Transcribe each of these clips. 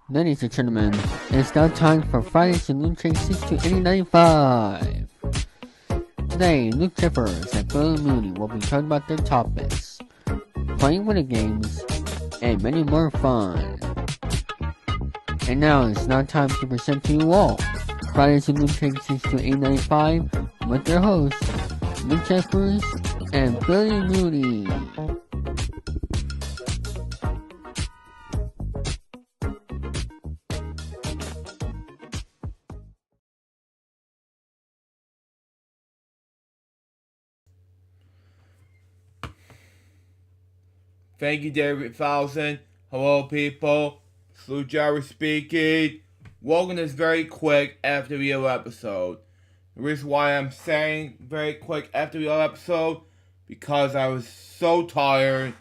Ladies and gentlemen, it's now time for Friday's LukeJ62895. Today, Luke Chippers and Billy Mooney will be talking about their topics, playing video games, and many more fun. And now it's now time to present to you all Friday's LukeJ62895 with their hosts, Luke Chippers and Billy Mooney. Thank you, David Fowlson. Hello, people. Slew Jerry speaking. Welcome to this very quick FwL episode. The reason why I'm saying very quick FwL episode, because I was so tired,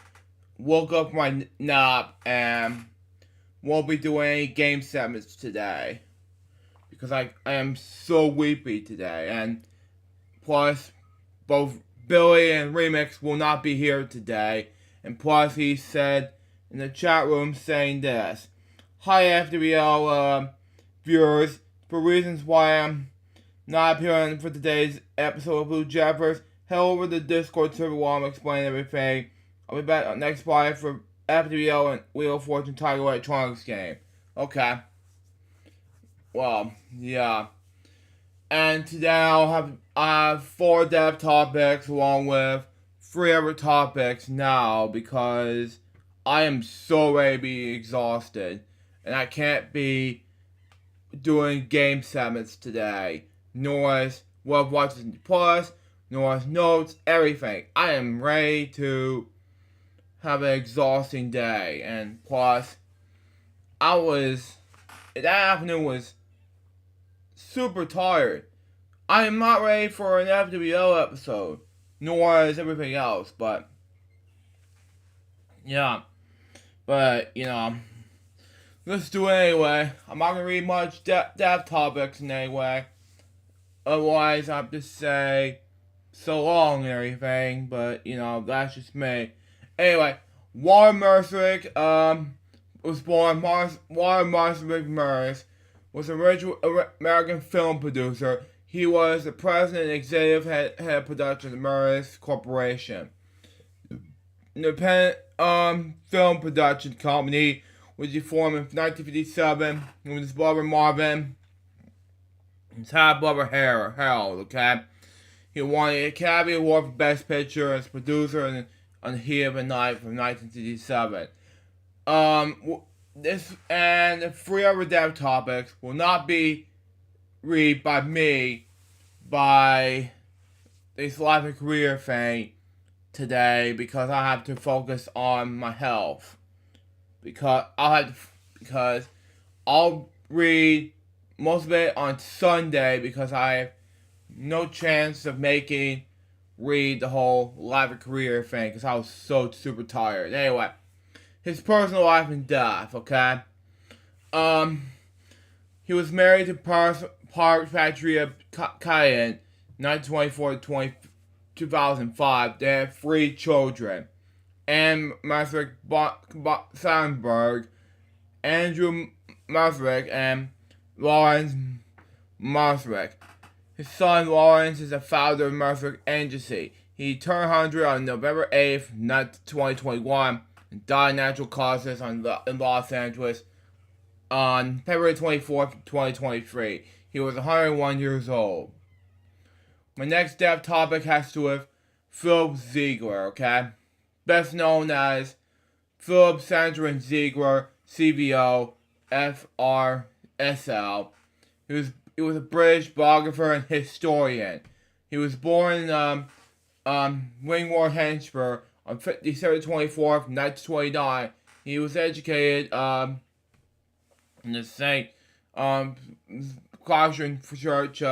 woke up from my nap, and won't be doing any game segments today. Because I am so weepy today. And plus, both Billy and Remix will not be here today. And plus, he said in the chat room saying this: "Hi, FwL viewers. For reasons why I'm not appearing for today's episode of Blue Jeffers, head over to the Discord server while I'm explaining everything. I'll be back next Friday for FwL and Wheel of Fortune Tiger Electronics game." Okay. Well, yeah. And today I have 4 dev topics along with 3 other topics now, because I am so ready to be exhausted and I can't be doing game segments today, nor is Love Watching Plus, nor is notes, everything. I am ready to have an exhausting day, and plus, that afternoon was super tired. I am not ready for an FwL episode, nor is everything else, but yeah. But, let's do it anyway. I'm not going to read much dev topics in any way. Otherwise, I have to say so long and everything, but, that's just me. Anyway, Warren Mercick, was born, Warren Mercick Murs, was an original American film producer. He was the president and executive head of production of the Murs Corporation, independent film production company, which he formed in 1957 with his brother Marvin, his half brother Harold. Okay, he won the Academy Award for Best Picture as producer on The Heat of a Night from 1967. This and the 3 other dev topics will not be read by me by this life and career thing today, because I have to focus on my health. Because I'll read most of it on Sunday, because I have no chance of read the whole life and career thing, because I was so super tired. Anyway, his personal life and death. Okay. He was married to Park Patria Cayenne, 1924 to 2005. They had 3 children: Anne Masrick Sandberg, Andrew Masrick, and Lawrence Masrick. His son Lawrence is the founder of Masrick Agency. He turned 100 on November 8th, 2021, and died of natural causes in Los Angeles on February 24th, 2023. He was 101 years old. My next dev topic has to do with Philip Ziegler, okay? Best known as Philip Sandrin Ziegler, CVO, FRSL. He was a British biographer and historian. He was born in Wingward, Hampshire on December 24th, 1929. He was educated in the St. Caution Church,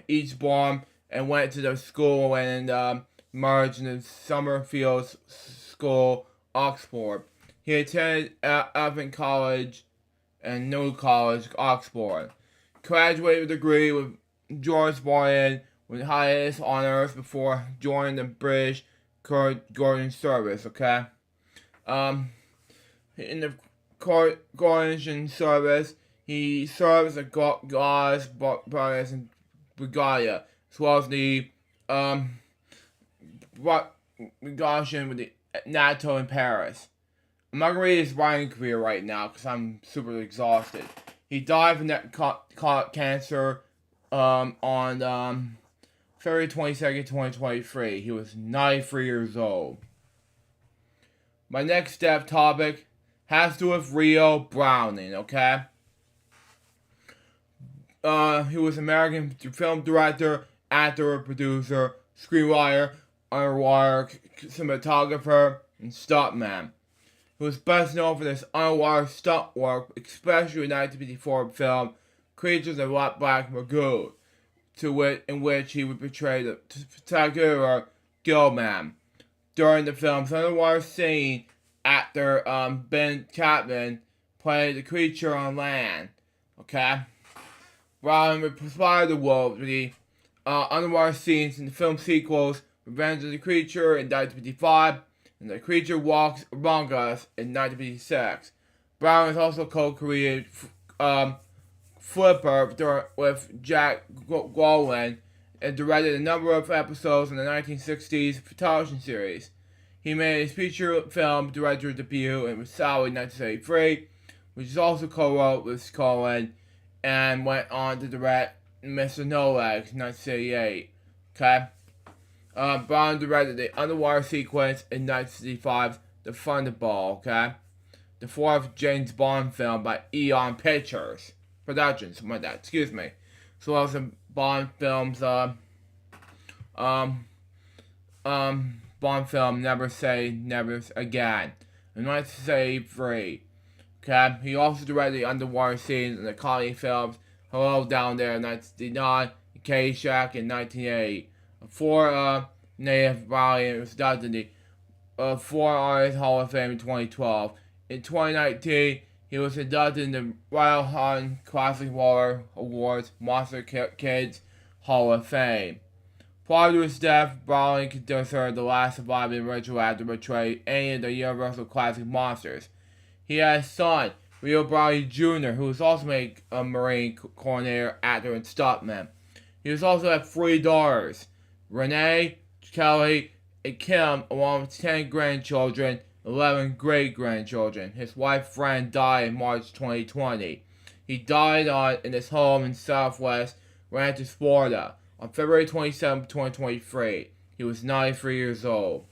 Eastbourne, and went to the school and merged in the Summerfield School, Oxford. He attended Evan College and New College, Oxford. Graduated with a degree with George Washington with highest honors before joining the British Guardian Service. Okay. In the coronation service. He served as a God's brothers in Bulgaria, as well as the negotiation with the NATO in Paris. I'm not going to read his writing career right now because I'm super exhausted. He died from cancer on February 22nd, 2023. He was 93 years old. My next step topic has to do with Rio Browning, okay? He was an American film director, actor, producer, screenwriter, underwater cinematographer, and stuntman. He was best known for this underwater stunt work, especially the 1954 film Creatures of Black Lagoon, in which he would portray the spectacular Gillman. During the film's underwater scene, actor Ben Chapman played the creature on land. Okay? Browning inspired the world with the underwater scenes in the film sequels Revenge of the Creature in 1955 and The Creature Walks Among Us in 1956. Browning has also co-created Flipper with Jack Gwaltney and directed a number of episodes in the 1960s television series. He made his feature film director debut in Sally in 1973, which is also co-wrote with Cohen, and went on to direct Mr. No Legs in 1978. Okay? Brown directed the underwater sequence in 1965's The Thunderball, okay? The fourth James Bond film by Eon Pictures Productions, something like that, excuse me. So well as the Bond films, Bond film Never Say Never Again in 1973. Okay? He also directed the underwater scenes in the comedy films Hello Down There in 1969 and K-Shack in 1980. Four Native Valiant was inducted in the Four Artists Hall of Fame in 2012. In 2019, he was inducted in the Royal Hunt Classic Horror Awards Monster Kids Hall of Fame. Prior to his death, Browning considered the last surviving original actor to portray any of the Universal Classic monsters. He had a son, Rio Browning Jr., who was also a Marine coordinator, actor, and stuntman. He was also had 3 daughters, Renee, Kelly, and Kim, along with 10 grandchildren, 11 great-grandchildren. His wife, Fran, died in March 2020. He died in his home in Southwest Ranches, Florida, on February 27, 2023. He was 93 years old.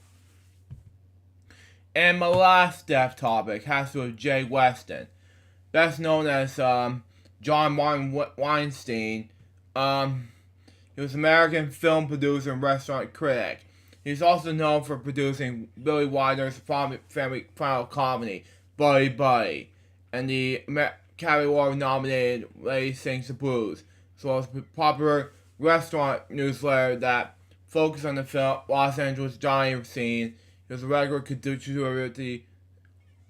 And my last death topic has to do with Jay Weston, best known as John Martin Weinstein. He was an American film producer and restaurant critic. He's also known for producing Billy Wilder's family final comedy, Buddy Buddy, and the Academy Award-nominated Lady Sings the Blues, as well as a popular restaurant newsletter that focused on the Los Angeles dining scene. He was a regular contributor to the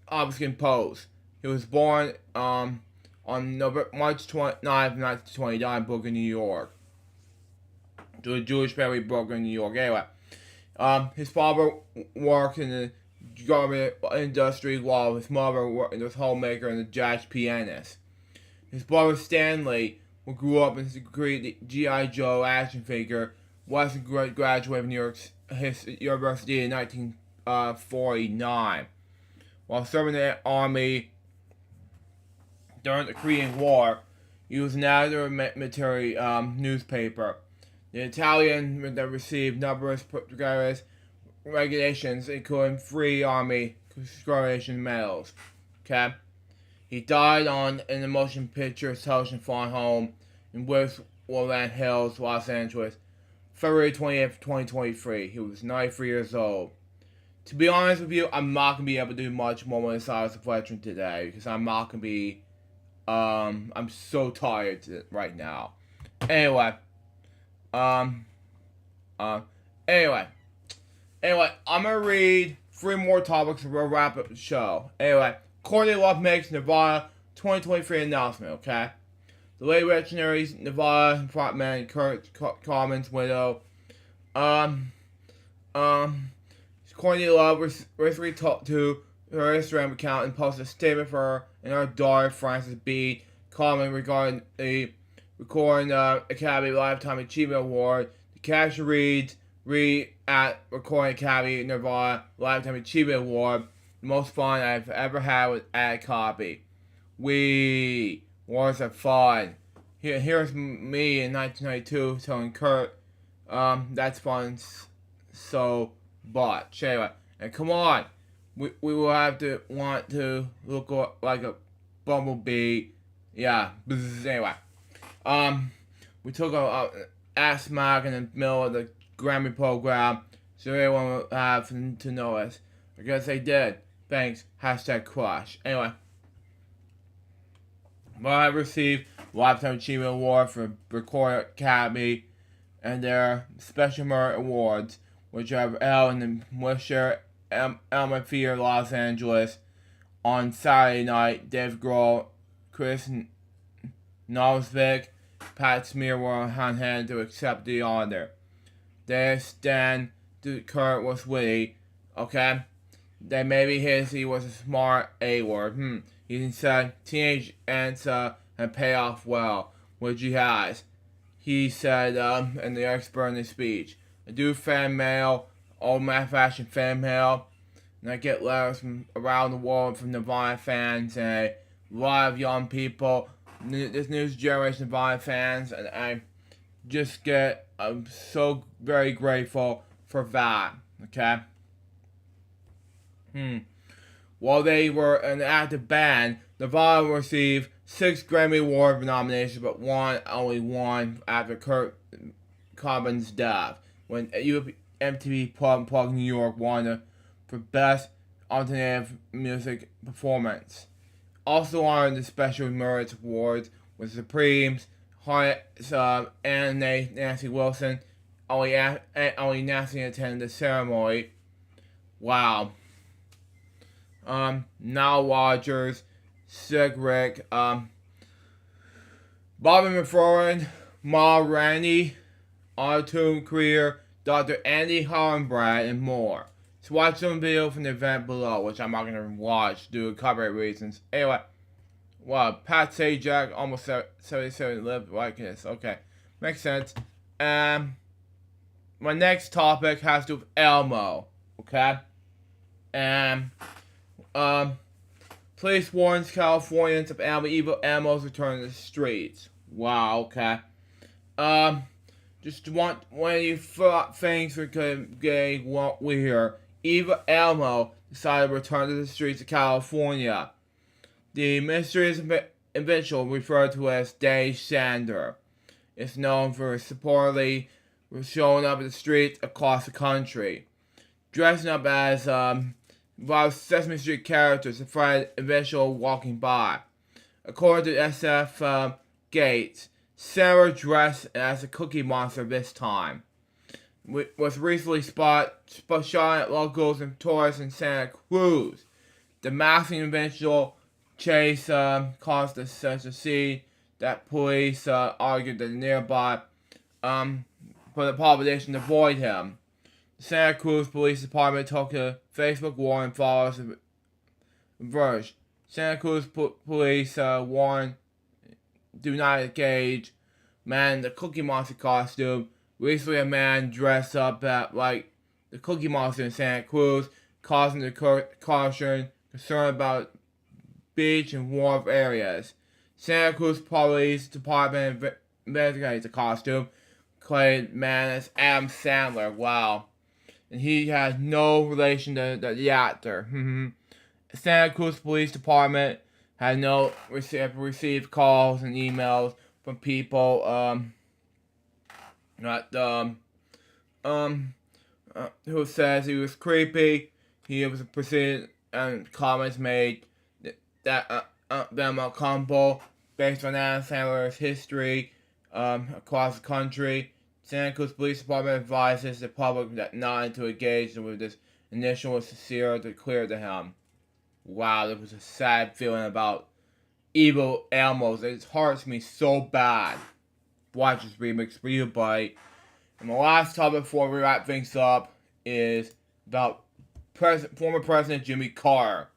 Obscene Post. He was born on March 29, 1929 in Brooklyn, New York, to a Jewish family in Brooklyn, New York. Anyway, his father worked in the garment industry while his mother was a homemaker and a jazz pianist. His brother Stanley, who grew up and created the G.I. Joe action figure, Weston graduated from New York University in 1949. While serving in the Army during the Korean War, he was an editor of military newspaper. The Italian that received numerous regulations, including 3 Army Conscription medals. Okay? He died in the motion picture television farm home in Woodland Hills, Los Angeles, February 28th, 2023. He was 93 years old. To be honest with you, I'm not going to be able to do much more on the side of the veteran today, because I'm not going to be, I'm so tired right now. Anyway, anyway, I'm going to read 3 more topics and we'll wrap up the show. Anyway, Courtney Love makes Nevada 2023 announcement, okay? The late Revolutionaries, Nevada frontman Kurt Coleman's widow, Courtney Love recently talked to her Instagram account and posted a statement for her and our daughter Frances B. comment regarding the Recording Academy Lifetime Achievement Award. The caption reads, "Read at Recording Academy Nevada Lifetime Achievement Award. The most fun I've ever had with ad copy. Wars of fun. Here's me in 1992 telling Kurt, that's fun, so much. Anyway, and come on, we will have to want to look like a bumblebee. Yeah, anyway. We took a ass smack in the middle of the Grammy program, so everyone will have to know us. I guess they did. Thanks. #crush. Anyway. Well, I received Lifetime Achievement Award for Recording Academy and their Special Merit Awards, which are held in the Wilshire Elmer Theater, Los Angeles, on Saturday night. Dave Grohl, Chris Novoselic, Pat Smear were on hand to accept the honor. Their stand to Kurt was witty, okay? That maybe he was a smart A-word. He said teenage answer and pay off well, which he has. He said, and the expert in his speech, I do fan mail, old man fashion fan mail, and I get letters from around the world from Nirvana fans and a lot of young people, this new generation of Nirvana fans, and I'm so very grateful for that, okay? While they were an active band, Nirvana received 6 Grammy Award nominations, but only one after Kurt Cobain's death, when MTV Unplugged New York won for Best Alternative Music Performance. Also honored the Special Merit Awards with Supremes, and Nancy Wilson. Only Nancy attended the ceremony. Wow. Nile Rodgers, Sick Rick, Bobby McFerrin, Ma Randy, Auto-Tune Career, Dr. Andy Hollenbrad, and more. So watch some video from the event below, which I'm not going to watch due to copyright reasons. Anyway, wow, Pat Sajak, almost 77 lived like this. Okay, makes sense. My next topic has to do with Elmo, okay? Police warns Californians of evil Elmo's return to the streets. Wow, okay. Just one of you things we could get what we hear. Evil Elmo decided to return to the streets of California. The mysterious individual referred to as Dave Sander is known for supposedly showing up in the streets across the country, dressing up as Sesame Street characters to find an individual walking by. According to SF Gates, Sarah dressed as a Cookie Monster this time. Was recently shot at locals and tourists in Santa Cruz. The masked individual chase caused such a scene that police argued that nearby for the population to avoid him. The Santa Cruz Police Department took a Facebook warning followers of Verge. Santa Cruz police warned, do not engage man in the Cookie Monster costume. Recently, a man dressed up like the Cookie Monster in Santa Cruz, causing the caution concern about beach and wharf areas. Santa Cruz Police Department investigates the costume, claimed man as Adam Sandler. Wow. And he has no relation to the actor. Santa Cruz Police Department had received calls and emails from people who says he was creepy. He was proceeded and comments made that them uncomfortable based on Adam Sandler's history across the country. Santa Cruz Police Department advises the public that not to engage with this initial was sincere to clear to him. Wow, there was a sad feeling about evil Elmos. It hurts me so bad. Watch this remix for you, buddy. And my last topic before we wrap things up is about former President Jimmy Carter.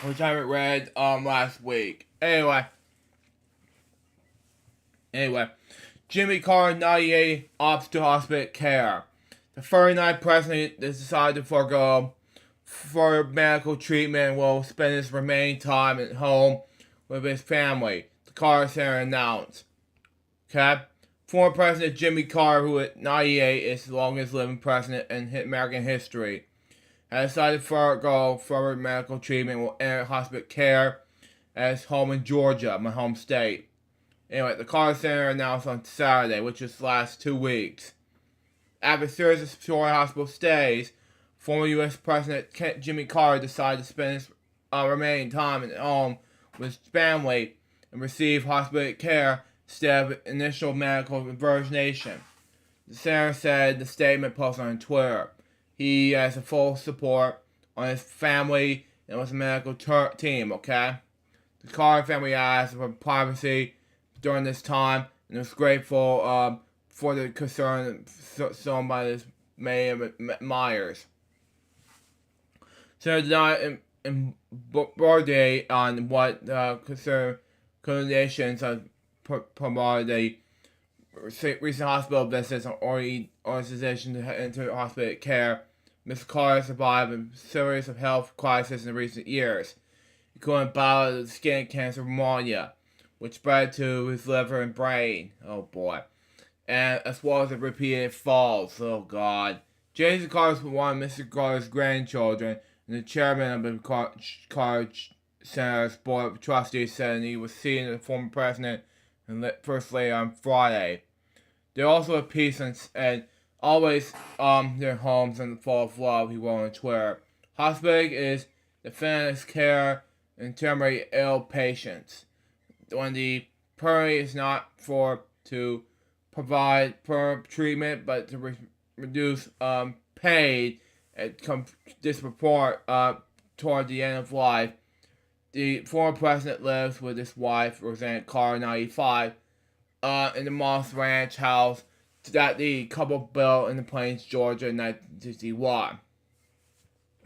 which I haven't read last week. Anyway, Jimmy Carter 98 opts to hospital care. The 39th president has decided to forego for medical treatment and will spend his remaining time at home with his family, the Carter Center announced. Okay? Former President Jimmy Carter, who at 98 is the longest living president in American history, has decided to forego further medical treatment and will enter hospital care at his home in Georgia, my home state. Anyway, the Carter Center announced on Saturday, which is the last 2 weeks. After a series of short hospital stays, former U.S. President Jimmy Carter decided to spend his remaining time at home with his family and receive hospital care instead of initial medical examination. The center said in the statement posted on Twitter. He has a full support on his family and with the medical team, okay? The Carter family asked for privacy during this time and was grateful for the concern shown by his May Myers. So did not embroider on what conditions have promoted the recent hospital visits or organization to enter hospital care. Mr. Carter survived a series of health crises in recent years, including bout of skin cancer pneumonia, which spread to his liver and brain. Oh boy. And as well as repeated falls. Oh god. Jason Carter was one of Mr. Carter's grandchildren, and the chairman of the Carter Center's Board of Trustees said he was seeing the former president and First Lady on Friday. They're also at peace and always their homes and full of love, he wrote on Twitter. Hospital is the family's care and terminally ill patients. When the priority is not to provide treatment, but to reduce pain and disproportionate toward the end of life. The former president lives with his wife, Roseanne Carter, 95, in the Moss Ranch house that the couple built in the Plains, Georgia, in 1961.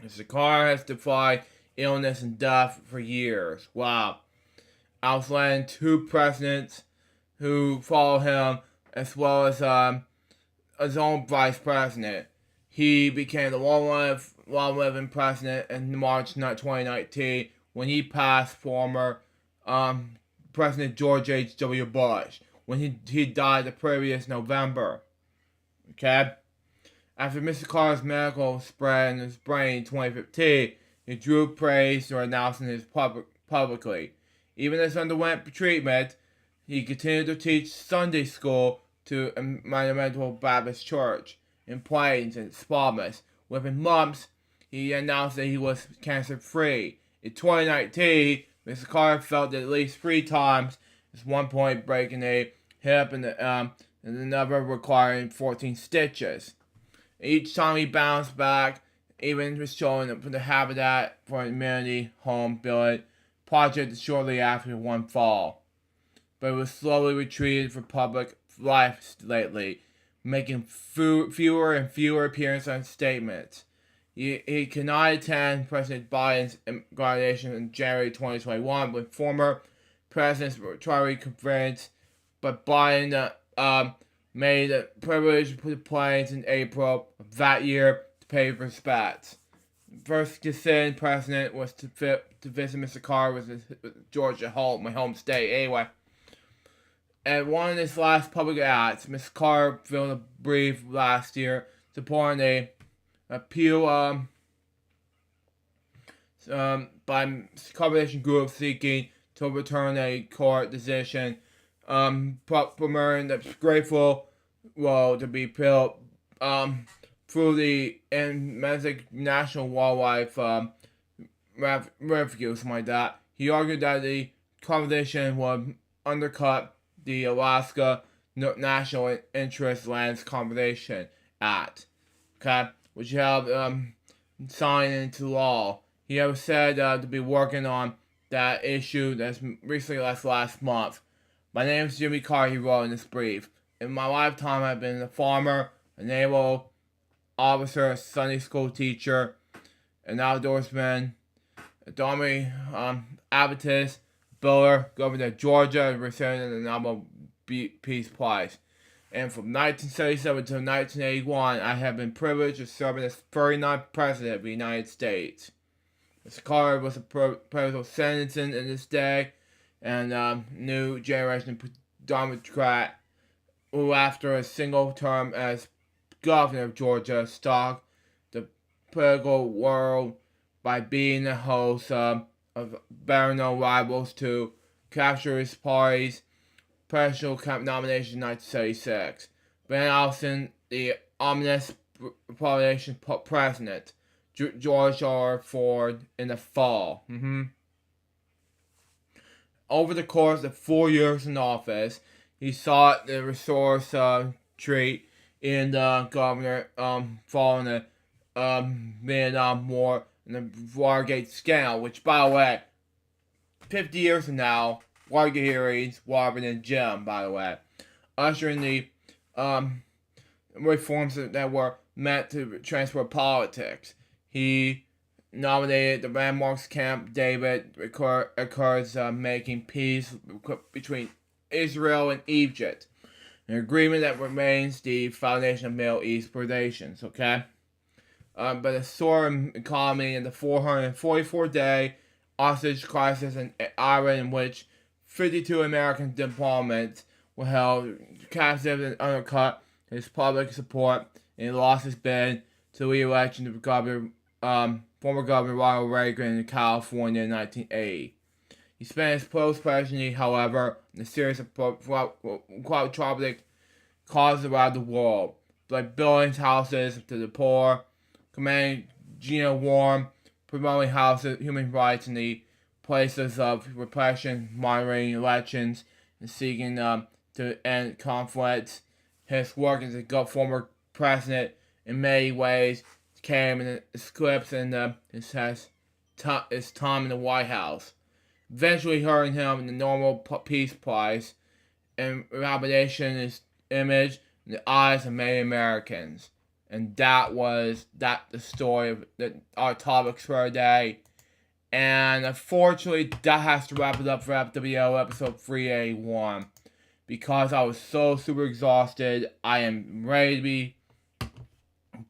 Mr. Carter has defied illness and death for years. Wow. Outlining 2 presidents who follow him, as well as his own vice president. He became the long-living president in March 2019 when he passed former President George H.W. Bush, when he died the previous November. Okay? After Mr. Carter's medical spread in his brain in 2015, he drew praise for announcing this publicly. Even as underwent treatment, he continued to teach Sunday school to a Monumental Baptist Church in Plains and Spartans. Within months, he announced that he was cancer-free. In 2019, Mr. Carter felt at least 3 times, at one point breaking a hip and another requiring 14 stitches. Each time he bounced back, even was showing for the Habitat for Humanity home building project shortly after one fall. But it was slowly retreated for public life lately, making fewer and fewer appearances and statements. He cannot attend President Biden's inauguration in January 2021 when former presidents were trying to conference, but Biden made a privilege to put the planes in April of that year to pay respects. First sitting president was to visit Mr. Carter with Georgia home, my home state. Anyway, at one of his last public acts, Mr. Carter filmed a brief last year supporting a appeal by coalition groups seeking to overturn a court decision, promoting the grateful to be appealed through the National Wildlife Refuge, something like that. He argued that the conversation would undercut the Alaska National Interest Lands Conservation Act, okay, which helped sign into law. He has said to be working on that issue that's recently last month. My name is Jimmy Carter, he wrote in this brief. In my lifetime, I've been a farmer, a naval officer, a Sunday school teacher, an outdoorsman, Dominic Avitus Buller, governor of Georgia, receiving the Nobel Peace Prize. And from 1977 to 1981, I have been privileged of serving as 39th President of the United States. Mr. Carter was a presidential citizen in this day, and new generation of Democrat who, after a single term as governor of Georgia, stalked the political world by being the host of better-known rivals to capture his party's presidential nomination in 1976. Van Allen, the ominous Republican president, George R. Ford, in the fall. Over the course of 4 years in office, he sought the resource treat in the governor following the Vietnam War and the Watergate scandal, which, by the way, 50 years from now, Watergate hearings, Robin and Jim, by the way, ushering the reforms that were meant to transfer politics. He nominated the landmarks Camp David occurs making peace between Israel and Egypt, an agreement that remains the foundation of Middle East relations. Okay, but the soaring economy and the 444-day hostage crisis in Iran, in which 52 American diplomats were held captive and undercut his public support, and he lost his bid to re-election of former Governor Ronald Reagan in California in 1980. He spent his post-presidency, however, in a series of philanthropic causes around the world, like building houses to the poor, commanding warm, promoting houses, human rights in the places of repression, monitoring elections, and seeking to end conflicts. His work as a former president, in many ways, came in eclipse in his time in the White House, eventually earning him the Nobel Peace Prize, and rehabilitation his image in the eyes of many Americans. And that was the story of our topics for today. And unfortunately, that has to wrap it up for FwL episode 381. Because I was so super exhausted, I am ready to be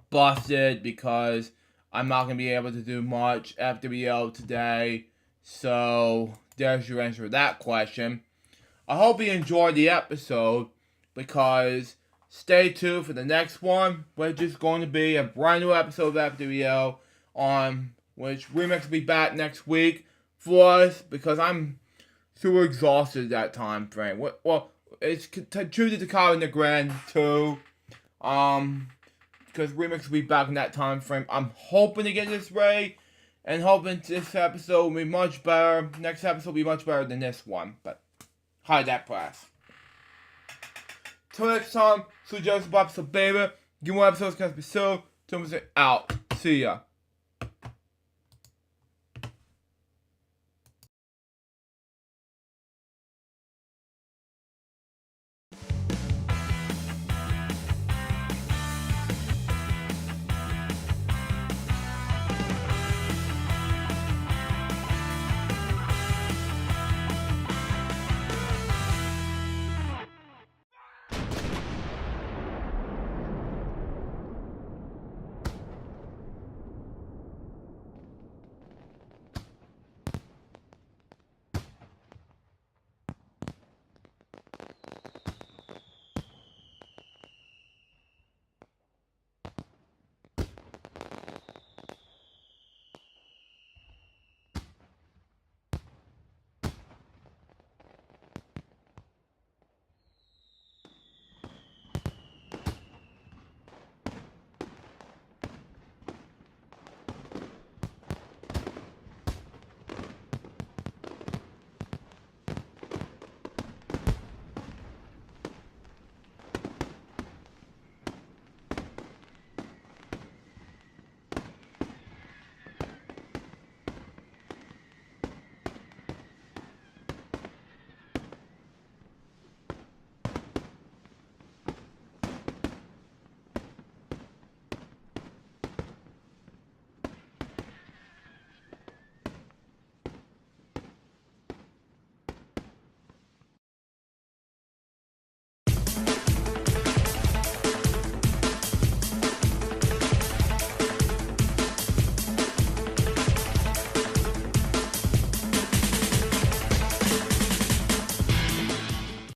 busted because I'm not going to be able to do much FwL today. So, there's your answer to that question. I hope you enjoyed the episode, because stay tuned for the next one, which is going to be a brand new episode of FwL, on which Remix will be back next week for us, because I'm super exhausted at that time frame. Well, it's true to Colin the Grand too, because Remix will be back in that time frame. I'm hoping to get this ready, and hoping this episode will be much better. Next episode will be much better than this one, but hide that press. Till next time, so Joseph Bob, so baby, give more episodes, can be so. Out. See ya.